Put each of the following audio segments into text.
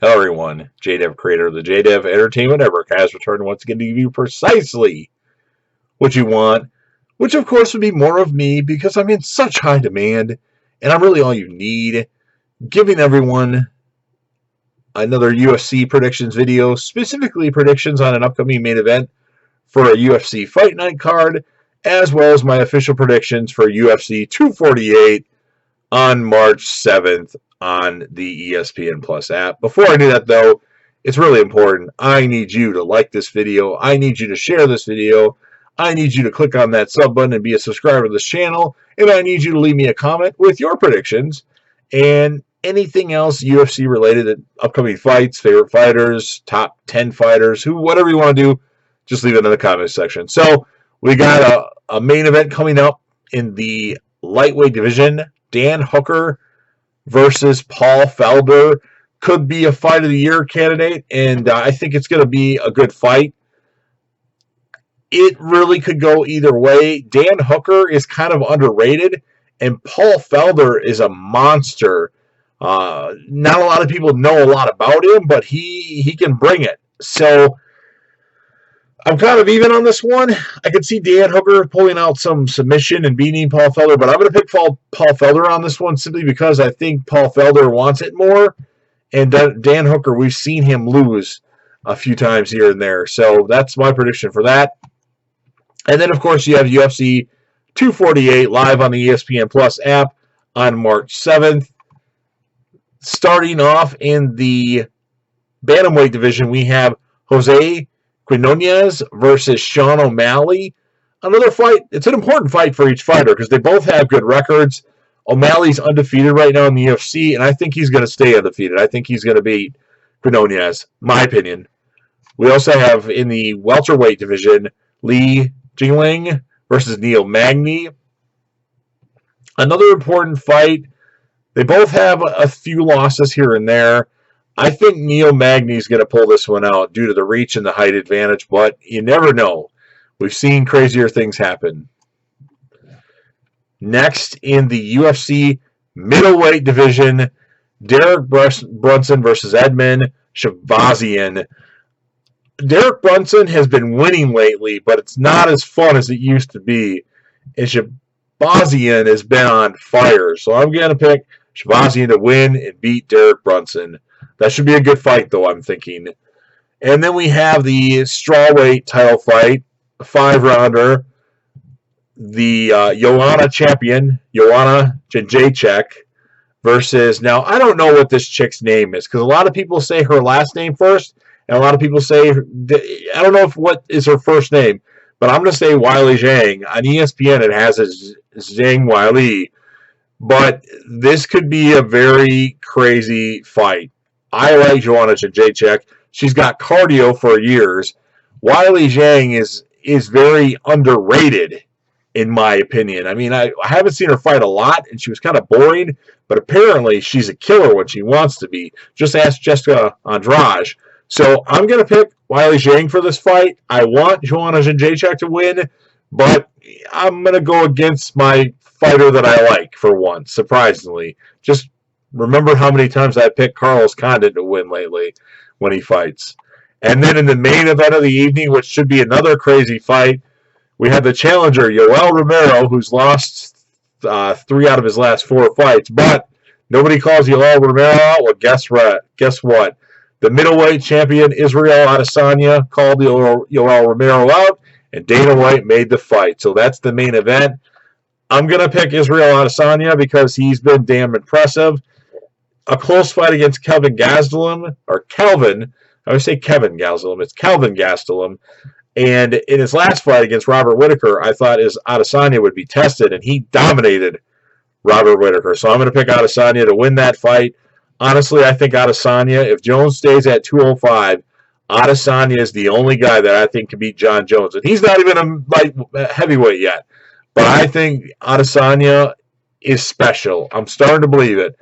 Hello everyone, JDev, creator of the JDev Entertainment Network, has returned once again to give you precisely what you want, which of course would be more of me because I'm in such high demand and I'm really all you need. Giving everyone another UFC predictions video, specifically predictions on an upcoming main event for a UFC Fight Night card, as well as my official predictions for UFC 248 on March 7th on the ESPN Plus app. Before I do that, though, it's really important. I need you to like this video. I need you to share this video. I need you to click on that sub button and be a subscriber to this channel. And I need you to leave me a comment with your predictions and anything else UFC related, upcoming fights, favorite fighters, top 10 fighters, whatever you want to do, just leave it in the comments section. So we got a main event coming up in the lightweight division. Dan Hooker versus Paul Felder could be a fight of the year candidate, and I think it's going to be a good fight. It really could go either way. Dan Hooker is kind of underrated, and Paul Felder is a monster. Not a lot of people know a lot about him, but he can bring it. So I'm kind of even on this one. I could see Dan Hooker pulling out some submission and beating Paul Felder, but I'm going to pick Paul Felder on this one simply because I think Paul Felder wants it more. And Dan Hooker, we've seen him lose a few times here and there. So that's my prediction for that. And then, of course, you have UFC 248 live on the ESPN Plus app on March 7th. Starting off in the bantamweight division, we have Jose Quinones versus Sean O'Malley. Another fight. It's an important fight for each fighter because they both have good records. O'Malley's undefeated right now in the UFC, and I think he's going to stay undefeated. I think he's going to beat Quinones, my opinion. We also have in the welterweight division, Li Jingliang versus Neil Magny. Another important fight. They both have a few losses here and there. I think Neil Magny is going to pull this one out due to the reach and the height advantage, but you never know. We've seen crazier things happen. Next, in the UFC middleweight division, Derek Brunson versus Edmund Shavazian. Derek Brunson has been winning lately, but it's not as fun as it used to be. And Shavazian has been on fire. So I'm going to pick Shavazian to win and beat Derek Brunson. That should be a good fight, though, I'm thinking. And then we have the strawweight title fight, a 5-rounder. The Joanna champion, Joanna Jędrzejczyk, versus, now I don't know what this chick's name is, because a lot of people say her last name first, and a lot of people say, I don't know what is her first name, but I'm going to say Weili Zhang. On ESPN, it has as Zhang Weili. But this could be a very crazy fight. I like Joanna Jędrzejczyk. She's got cardio for years. Weili Zhang is very underrated, in my opinion. I mean, I haven't seen her fight a lot, and she was kind of boring, but apparently she's a killer when she wants to be. Just ask Jessica Andrade. So I'm going to pick Weili Zhang for this fight. I want Joanna Jędrzejczyk to win, but I'm going to go against my fighter that I like for once, surprisingly. Just remember how many times I picked Carlos Condit to win lately when he fights. And then in the main event of the evening, which should be another crazy fight, we have the challenger, Yoel Romero, who's lost 3 out of his last 4 fights. But nobody calls Yoel Romero out. Well, guess what? The middleweight champion, Israel Adesanya, called Yoel Romero out, and Dana White made the fight. So that's the main event. I'm going to pick Israel Adesanya because he's been damn impressive. A close fight against Kelvin Gastelum, or Kelvin. I would say Kevin Gastelum. It's Kelvin Gastelum. And in his last fight against Robert Whittaker, I thought his Adesanya would be tested, and he dominated Robert Whittaker. So I'm going to pick Adesanya to win that fight. Honestly, I think Adesanya, if Jones stays at 205, Adesanya is the only guy that I think can beat John Jones. And he's not even a heavyweight yet. But I think Adesanya is special. I'm starting to believe it.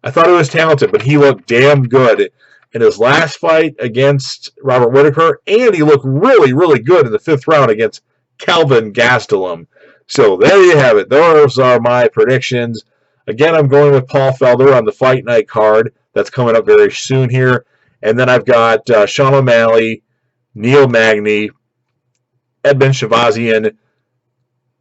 I thought he was talented, but he looked damn good in his last fight against Robert Whittaker, and he looked really, really good in the 5th round against Kelvin Gastelum. So there you have it. Those are my predictions. Again, I'm going with Paul Felder on the Fight Night card that's coming up very soon here. And then I've got Sean O'Malley, Neil Magny, Edmund Shavazian,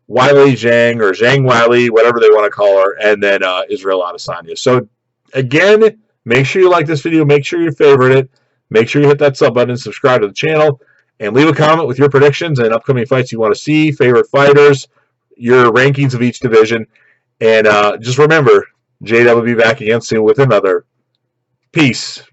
Wiley Zhang, or Zhang Wiley, whatever they want to call her, and then Israel Adesanya. So, again, make sure you like this video. Make sure you favorite it. Make sure you hit that sub button, subscribe to the channel, and leave a comment with your predictions and upcoming fights you want to see, favorite fighters, your rankings of each division. And just remember, JW will be back again soon with another. Peace.